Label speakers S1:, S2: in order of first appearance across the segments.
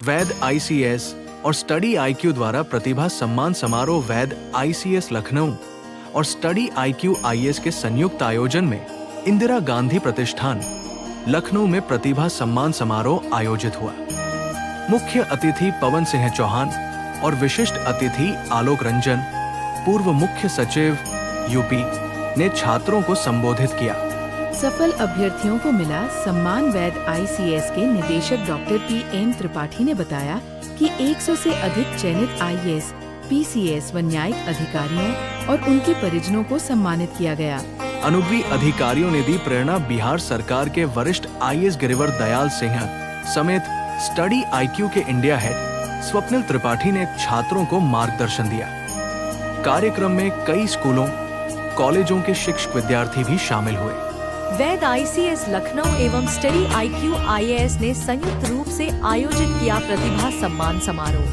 S1: वैद ICS और study IQ द्वारा प्रतिभा सम्मान समारोह वैद ICS लखनऊ और स्टडी IQ IS के संयुक्त आयोजन में इंदिरा गांधी प्रतिष्ठान लखनऊ में प्रतिभा सम्मान समारोह आयोजित हुआ। मुख्य अतिथि पवन सिंह चौहान और विशिष्ट अतिथि आलोक रंजन, पूर्व मुख्य सचिव यूपी, ने छात्रों को संबोधित किया।
S2: सफल अभ्यर्थियों को मिला सम्मान वैद ICS के निदेशक डॉक्टर PM त्रिपाठी ने बताया कि 100 से अधिक चयनित IAS, PCS व न्यायिक अधिकारियों और उनके परिजनों को सम्मानित किया गया।
S1: अनुभवी अधिकारियों ने दी प्रेरणा। बिहार सरकार के वरिष्ठ IAS गिरिवर दयाल सिंह समेत स्टडी IQ के इंडिया हेड स्वप्निल त्रिपाठी ने छात्रों को मार्गदर्शन दिया। कार्यक्रम में कई स्कूलों, कॉलेजों के शिक्षक विद्यार्थी भी शामिल हुए।
S3: वैद ICS लखनऊ एवं स्टडी IQ IAS ने संयुक्त रूप से आयोजित किया प्रतिभा सम्मान समारोह।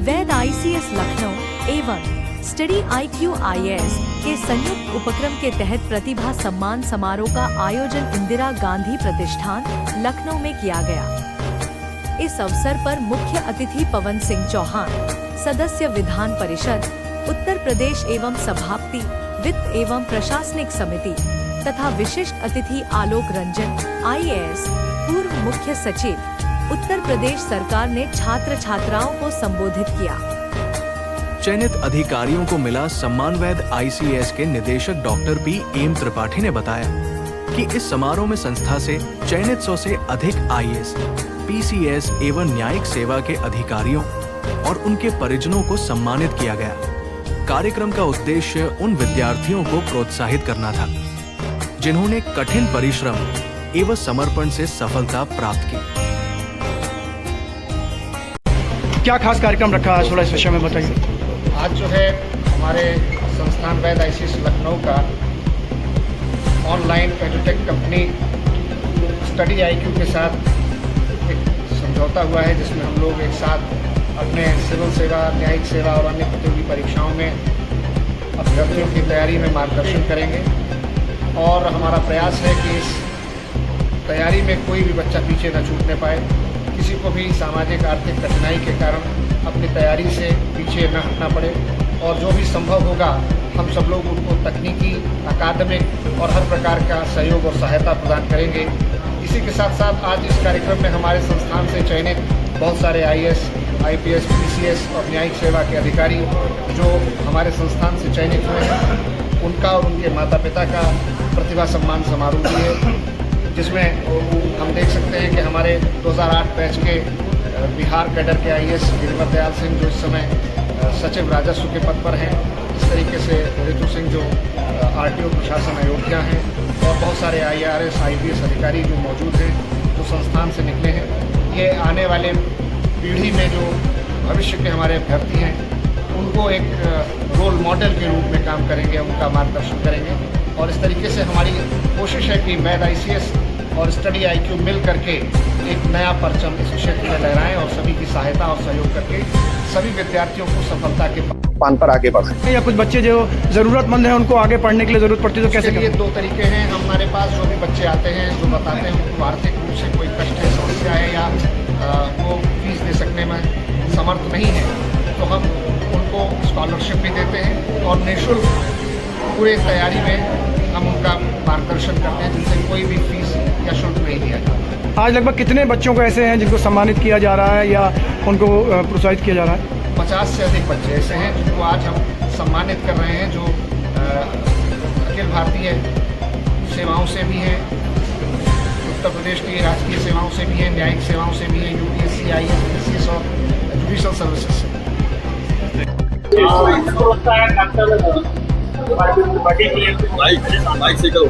S3: वैद ICS लखनऊ एवं स्टडी IQ IAS के संयुक्त उपक्रम के तहत प्रतिभा सम्मान समारोह का आयोजन इंदिरा गांधी प्रतिष्ठान लखनऊ में किया गया। इस अवसर पर मुख्य अतिथि पवन सिंह चौहान, सदस्य विधान परिषद उत्तर प्रदेश एवं सभापति वित्त एवं प्रशासनिक समिति तथा विशिष्ट अतिथि आलोक रंजन IAS, पूर्व मुख्य सचिव उत्तर प्रदेश सरकार ने छात्र छात्राओं को संबोधित किया।
S1: चयनित अधिकारियों को मिला सम्मान। वैद ICS के निदेशक डॉक्टर PM त्रिपाठी ने बताया कि इस समारोह में संस्था से चयनित 100 से अधिक IAS, PCS एवं न्यायिक सेवा के अधिकारियों और उनके परिजनों को सम्मानित किया गया। कार्यक्रम का उद्देश्य उन विद्यार्थियों को प्रोत्साहित करना था जिन्होंने कठिन परिश्रम एवं समर्पण से सफलता प्राप्त की।
S4: क्या खास कार्यक्रम रखा है, थोड़ा इस विषय में बताइए।
S5: आज जो है हमारे संस्थान वैद ICS लखनऊ का online edutech company study IQ के साथ एक समझौता हुआ है, जिसमें हम लोग एक साथ अपने सिविल सेवा, न्यायिक सेवा और अन्य प्रतियोगी परीक्षाओं में अभ्यर्थियों की तैयारी में मार्गदर्शन करेंगे। और हमारा प्रयास है कि इस तैयारी में कोई भी बच्चा पीछे न छूटने पाए, किसी को भी सामाजिक आर्थिक कठिनाई के कारण अपनी तैयारी से पीछे न हटना पड़े और जो भी संभव होगा हम सब लोग उनको तकनीकी, अकादमिक और हर प्रकार का सहयोग और सहायता प्रदान करेंगे। इसी के साथ साथ आज इस कार्यक्रम में हमारे संस्थान से चयनित बहुत सारे IAS, IPS, PCS और न्यायिक सेवा के अधिकारी जो हमारे संस्थान से चयनित हुए हैं, उनका और उनके माता पिता का प्रतिभा सम्मान समारोह भी है, जिसमें हम देख सकते हैं कि हमारे 2008 बैच के बिहार कैडर के IAS गिरिवर दयाल सिंह जो इस समय सचिव राजस्व के पद पर हैं, इस तरीके से ऋतु सिंह जो RTO प्रशासन अयोध्या हैं और बहुत सारे IRS, IPS अधिकारी जो मौजूद हैं, जो संस्थान से निकले हैं। ये आने वाले पीढ़ी में जो भविष्य के हमारे अभ्यर्थी हैं उनको एक रोल मॉडल के रूप में काम करेंगे, उनका मार्गदर्शन करेंगे। और इस तरीके से हमारी कोशिश है कि वैद ICS और स्टडी IQ मिल करके एक नया परचम इस क्षेत्र में लहराएं और सभी की सहायता और सहयोग करके सभी विद्यार्थियों को सफलता के पान पर आगे बढ़ाएं।
S4: या कुछ बच्चे जो ज़रूरतमंद हैं उनको आगे पढ़ने के लिए ज़रूरत पड़ती है तो कैसे
S5: करें? ये दो तरीके हैं हमारे पास। जो भी बच्चे आते हैं जो बताते हैं उनको आर्थिक रूप से कोई कष्ट है, समस्या है या वो फीस दे सकने में समर्थ नहीं है, तो हम उनको स्कॉलरशिप भी देते हैं और निःशुल्क पूरे तैयारी में हम उनका मार्गदर्शन करते हैं, जिनसे कोई भी फीस या शुल्क नहीं लिया जाता।
S4: आज लगभग कितने बच्चों को ऐसे हैं जिनको सम्मानित किया जा रहा है या उनको प्रोत्साहित किया जा रहा है?
S5: 50 से अधिक बच्चे ऐसे हैं जिनको आज हम सम्मानित कर रहे हैं, जो अखिल भारतीय सेवाओं से भी हैं, उत्तर प्रदेश की राजकीय सेवाओं से भी हैं, न्यायिक सेवाओं से भी हैं, UPSC, IAS, PCS और जुडिशल सर्विसेज से।
S6: माइक से करो,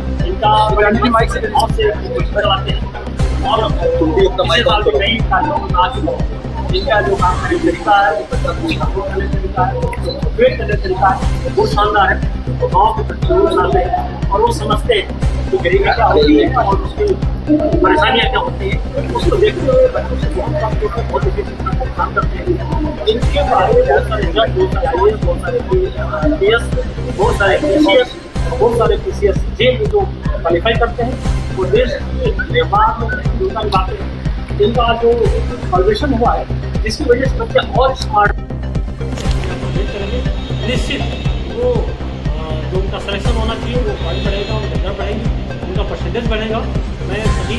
S6: माइक से
S7: जिनका जो काम करने का तरीका है, वेट करने का तरीका है, वो शानदार है। तो गाँव के बच्चे लोग आते हैं और वो समझते हैं कि गरीबी क्या होती है और उसकी परेशानियाँ क्या होती है, उसको देखते हुए बच्चों से बहुत काम करते हैं। इनके बारे में बहुत सारे जज, बहुत सारे IAS, बहुत सारे PS, बहुत सारे PCS, बहुत सारे PCS जे जो क्वालिफाई करते हैं वो देश के निर्माण में बातें जिनका जो फॉर्मेशन हुआ है, जिसकी वजह से बच्चे और स्मार्ट करेंगे। निश्चित वो जो उनका सिलेक्शन होना चाहिए वो पॉइंट बढ़ेगा, उनकी नंबर बढ़ेंगी, उनका परसेंटेज बढ़ेगा। मैं सभी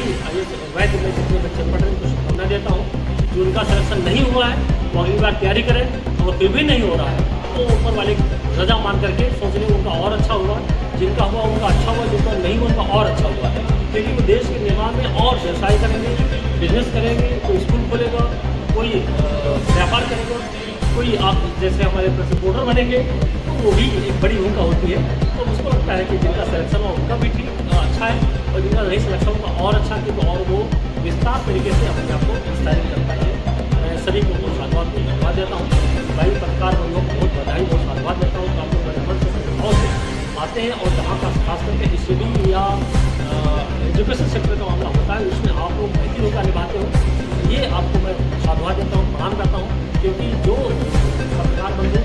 S7: वैध में जितने बच्चे पढ़ रहे हैं उनको शुभकामनाएं देता हूँ। जो उनका सिलेक्शन नहीं हुआ है वो अगली बार तैयारी करें, और फिर भी नहीं हो रहा है तो ऊपर वाले रजा मान करके सोच लें उनका और अच्छा हुआ, जिनका हुआ उनका अच्छा हुआ, जिनका नहीं हुआ उनका और अच्छा हुआ है। क्योंकि वो देश के निर्माण में और व्यवसाय करेंगे, बिजनेस करेंगे, कोई स्कूल खोलेगा, कोई व्यापार करेगा, कोई आप जैसे हमारे प्रोफेसर बनेंगे तो वो भी एक बड़ी भूमिका होती है। तो मुझको लगता है कि जिनका सिलेक्शन हुआ उनका भी ठीक अच्छा है, और जिनका नहीं सिलेक्शन होगा और अच्छा, क्योंकि और वो विस्तार तरीके से अपने आप को विस्तारित कर पाएंगे। मैं सभी को बहुत साधुवाद को धन्यवाद देता हूँ। भाई पत्रकार बंधुओं को बहुत बधाई, बहुत साधुवाद देता हूँ। आप लोग बड़े मन से भाव से आते हैं, और जहाँ का खास करके स्टडी या एजुकेशन सेक्टर का मामला होता है उसमें आप लोग बेहतरीन भूमिका निभाते हो। ये आपको मैं साधुवाद देता हूँ, प्रणाम करता हूँ। क्योंकि जो पत्रकार बंधु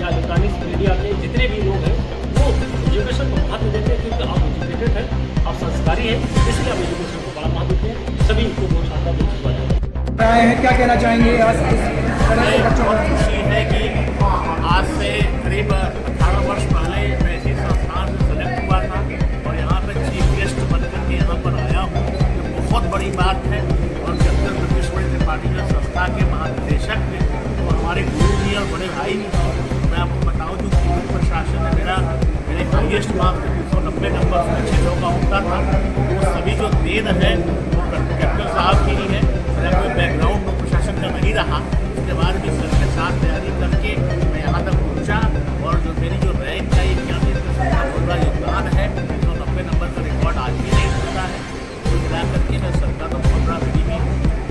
S7: या इलेक्ट्रॉनिक्स मीडिया के जितने भी लोग हैं वो एजुकेशन को महत्व देते हैं, क्योंकि आप एजुकेटेड हैं, आप संस्कारी हैं, इसलिए आप एजुकेशन को बड़ा महत्व देते हैं। सभी को बहुत साधुवाद देता हूँ।
S4: आए हैं, क्या कहना चाहेंगे आज इस तरह से बच्चों
S8: बहुत खुशी है कि आज से करीब 18 वर्ष पहले मैं इसी संस्थान से सेलेक्ट हुआ था और यहाँ पर चीफ गेस्ट बनकर के यहाँ पर आया हूँ। ये बहुत बड़ी बात है। और जब तक ब्रिटिश त्रिपाठी जो संस्था के महानिदेशक हैं तो हमारे गुरु जी और बड़े भाई भी हैं। मैं आपको बताऊँ जो पूर्व प्रशासन है मेरे हाइएस्ट मार्क्स 290 नंबर में 6 का होता था। वो सभी जो देन है वो कैप्टन साहब की ही है। मेरा कोई बैकग्राउंड में प्रशासन का नहीं रहा, उसके बाद भी सर के साथ तैयारी करके मैं यहाँ तक पहुँचा। और जो मेरी जो रैंक का 81% का बहुत बड़ा योगदान है, 190 नंबर का रिकॉर्ड आज भी नहीं होता है। तो मिला करके मैं सर का तो बहुत बड़ा ऋणी हूँ।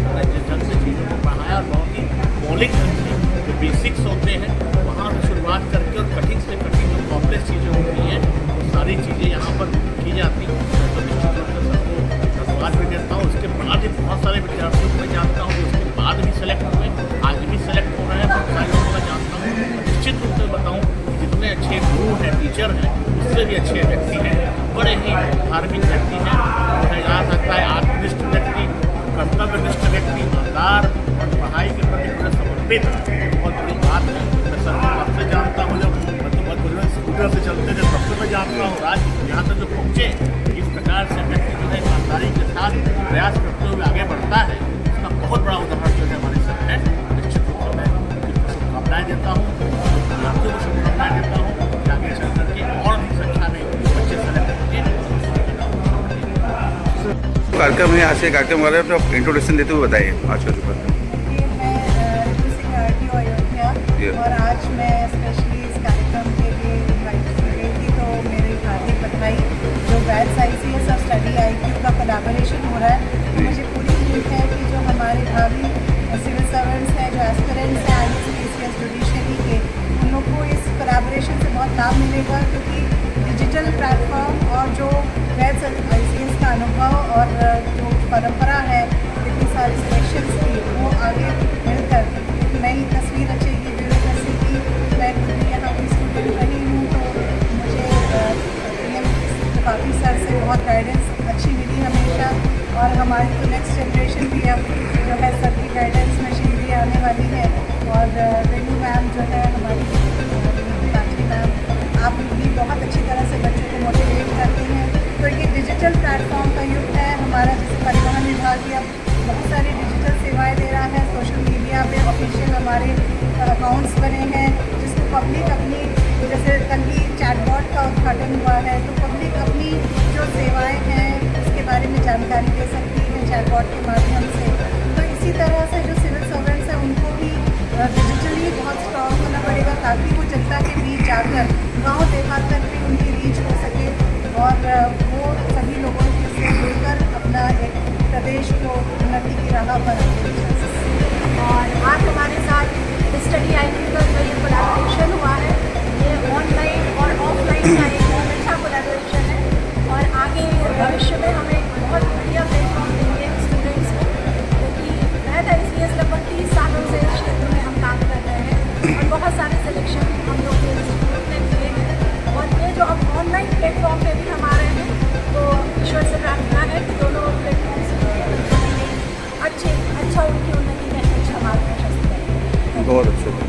S8: मैंने जिस ढंग से चीज़ों को पढ़ाया और बहुत ही मौलिक ढंग से जो बेसिक्स होते हैं वहाँ से शुरुआत करके और कठिन से कठिन जो कॉम्प्लेक्स चीज़ें होती हैं वो सारी चीज़ें यहाँ पर की जाती हैं। तो निश्चित रूप से सबको धन्यवाद भी देता हूँ। उसके बाद भी बहुत सारे विद्यार्थियों को मैं जानता हूँ जो उसके बाद भी सेलेक्ट हुए, आज भी सेलेक्ट हो रहे हैं। बहुत सारे लोगों को जानता हूँ। निश्चित रूप से बताऊँ कि जितने अच्छे गुरु हैं, टीचर हैं, उससे भी अच्छे व्यक्ति हैं, बड़े ही धार्मिक व्यक्ति हैं। मुझे याद आता है आत्मनिष्ठ व्यक्ति, कर्तव्यनिष्ठ व्यक्ति, ईमानदार और पढ़ाई के प्रति पूरे समर्पित, बहुत बड़ी बात है। मैं सर को कब से जानता हूँ, जब मतलब बुजुर्ग स्कूटर से चलते थे तब से मैं जानता हूँ। आज यहाँ तक जो पहुँचे, इस प्रकार से व्यक्ति जो है ईमानदारी के साथ प्रयास करते हुए आगे बढ़ता है, उसका बहुत बड़ा उदाहरण जो है हमारे साथ है। निश्चित रूप से मैं उनको शुभकामनाएँ देता हूँ, विद्यार्थियों को शुभकामनाएँ देता हूँ कि आगे चल करके और भी संख्या में बच्चे सेलेक्ट होंगे।
S9: कार्यक्रम है, आज के कार्यक्रम वाले तो आप इंट्रोडक्शन देते हुए बताइए आज का जो कार्यक्रम।
S10: और आज मैं स्पेशली इस कार्यक्रम के लिए इन्वाइट की गई थी, तो मेरी हार्दिक बधाई। जो वैद्स ICS और स्टडी IQ का कोलैबोरेशन हो रहा है, मुझे पूरी उम्मीद है कि जो हमारे भावी सिविल सर्वेंट्स हैं, जो एस्पिरेंट्स हैं IAS PCS जुडिशरी के, उन लोग को इस कोलैबोरेशन से बहुत लाभ मिलेगा। क्योंकि डिजिटल प्लेटफॉर्म और जो वैद्स ICS का अनुभव और जो परंपरा है इतनी सारी सिलेक्शंस की, वो आगे मिलकर एक नई तस्वीर रचेगी। मैं खुद भी यहाँ की स्टूडेंट रही हूँ, तो मुझे काफ़ी सर से बहुत गाइडेंस अच्छी मिली हमेशा। और हमारी तो नेक्स्ट जनरेशन भी अब जो है सर की गाइडेंस में शीघ्र आने वाली है। और रेनू मैम जो है हमारी त्रिपाठी मैम, आप भी बहुत अच्छी तरह से बच्चों को मोटिवेट करते हैं। तो ये डिजिटल प्लेटफॉर्म का युग है हमारा। जैसे परिवहन विभाग भी अब बहुत सारी डिजिटल सेवाएँ दे रहा है। सोशल मीडिया पे ऑफिशियल हमारे अकाउंट्स बने हैं, जिसको पब्लिक अपनी, जैसे कल ही चैटबॉट का उद्घाटन हुआ है, तो पब्लिक अपनी जो सेवाएं हैं उसके बारे में जानकारी दे सकती है चैटबॉट के माध्यम से। तो इसी तरह से जो सिविल सर्वेंट्स हैं उनको भी डिजिटली बहुत स्ट्रॉन्ग होना पड़ेगा, ताकि वो जनता के बीच जाकर गाँव देहात तक भी उनकी रीच हो सके और वो सभी लोगों से जुड़कर अपना एक प्रदेश को उन्नति की राह पर आगे बढ़ा सकें।
S11: और आज हमारे साथ स्टडी IQ का जो ये कोलैबोरेशन हुआ है, ये ऑनलाइन और ऑफलाइन का एक बहुत अच्छा कोलैबोरेशन है। और आगे भविष्य में हमें बहुत बढ़िया प्लेटफॉर्म देंगे स्टूडेंट्स को, क्योंकि वैद ICS लगभग 30 सालों से इस क्षेत्र में हम काम कर रहे हैं और बहुत सारे सिलेक्शन हम लोग के इंस्टीट्यूट ने किए हैं। और ये जो अब ऑनलाइन प्लेटफॉर्म पे भी हम आ रहे हैं, तो ईश्वर से प्रार्थना है कि दोनों प्लेटफॉर्म्स अच्छे
S9: बहुत अच्छे थे।